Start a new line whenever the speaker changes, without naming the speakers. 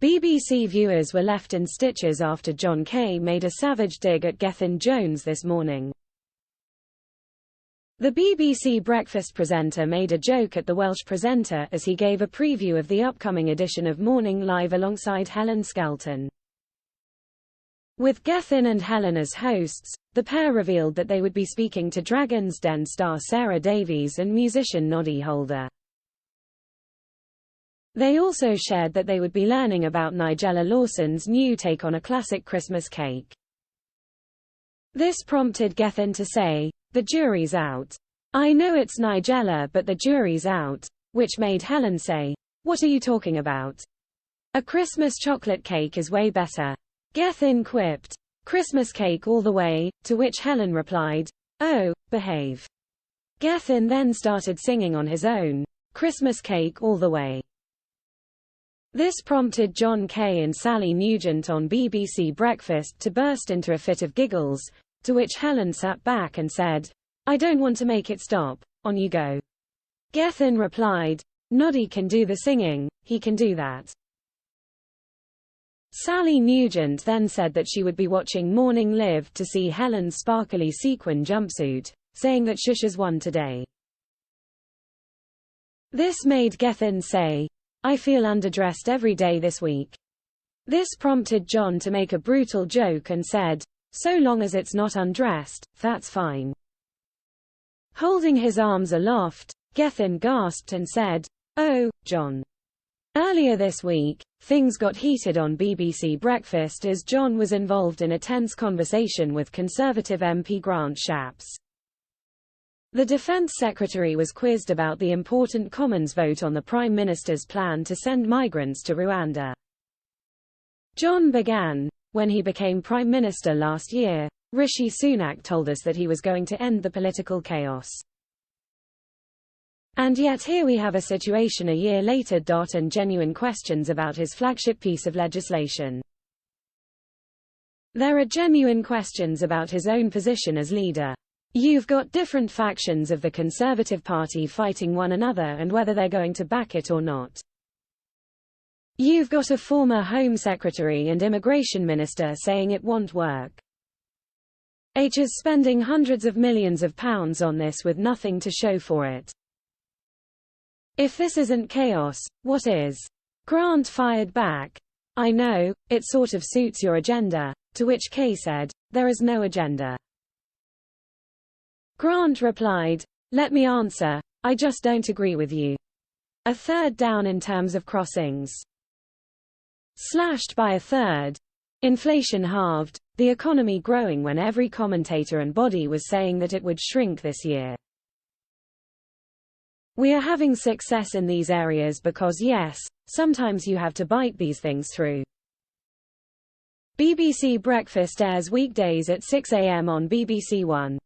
BBC viewers were left in stitches after Jon Kay made a savage dig at Gethin Jones this morning. The BBC breakfast presenter made a joke at the Welsh presenter as he gave a preview of the upcoming edition of Morning Live alongside Helen Skelton. With Gethin and Helen as hosts, the pair revealed that they would be speaking to Dragon's Den star Sara Davies and musician Noddy Holder. They also shared that they would be learning about Nigella Lawson's new take on a classic Christmas cake. This prompted Gethin to say, "The jury's out. I know it's Nigella, but the jury's out," which made Helen say, "What are you talking about? A Christmas chocolate cake is way better." Gethin quipped, "Christmas cake all the way," to which Helen replied, "Oh, behave." Gethin then started singing on his own, "Christmas cake all the way." This prompted Jon Kay and Sally Nugent on BBC Breakfast to burst into a fit of giggles, to which Helen sat back and said, "I don't want to make it stop, on you go." Gethin replied, "Noddy can do the singing, he can do that." Sally Nugent then said that she would be watching Morning Live to see Helen's sparkly sequin jumpsuit, saying that Shusha's won today. This made Gethin say, "I feel underdressed every day this week." This prompted Jon to make a brutal joke and said, "So long as it's not undressed, that's fine." Holding his arms aloft, Gethin gasped and said, "Oh, Jon." Earlier this week, things got heated on BBC Breakfast as Jon was involved in a tense conversation with Conservative MP Grant Shapps. The Defence Secretary was quizzed about the important Commons vote on the Prime Minister's plan to send migrants to Rwanda. Jon began, "When he became Prime Minister last year, Rishi Sunak told us that he was going to end the political chaos. And yet here we have a situation a year later. And genuine questions about his flagship piece of legislation. There are genuine questions about his own position as leader. You've got different factions of the Conservative Party fighting one another and whether they're going to back it or not. You've got a former Home Secretary and Immigration Minister saying it won't work. Is spending hundreds of millions of pounds on this with nothing to show for it. If this isn't chaos, what is?" Grant fired back, "I know, it sort of suits your agenda," to which Kay said, "There is no agenda." Grant replied, "Let me answer, I just don't agree with you. A third down in terms of crossings. Slashed by a third. Inflation halved, the economy growing when every commentator and body was saying that it would shrink this year. We are having success in these areas because yes, sometimes you have to bite these things through." BBC Breakfast airs weekdays at 6 a.m. on BBC One.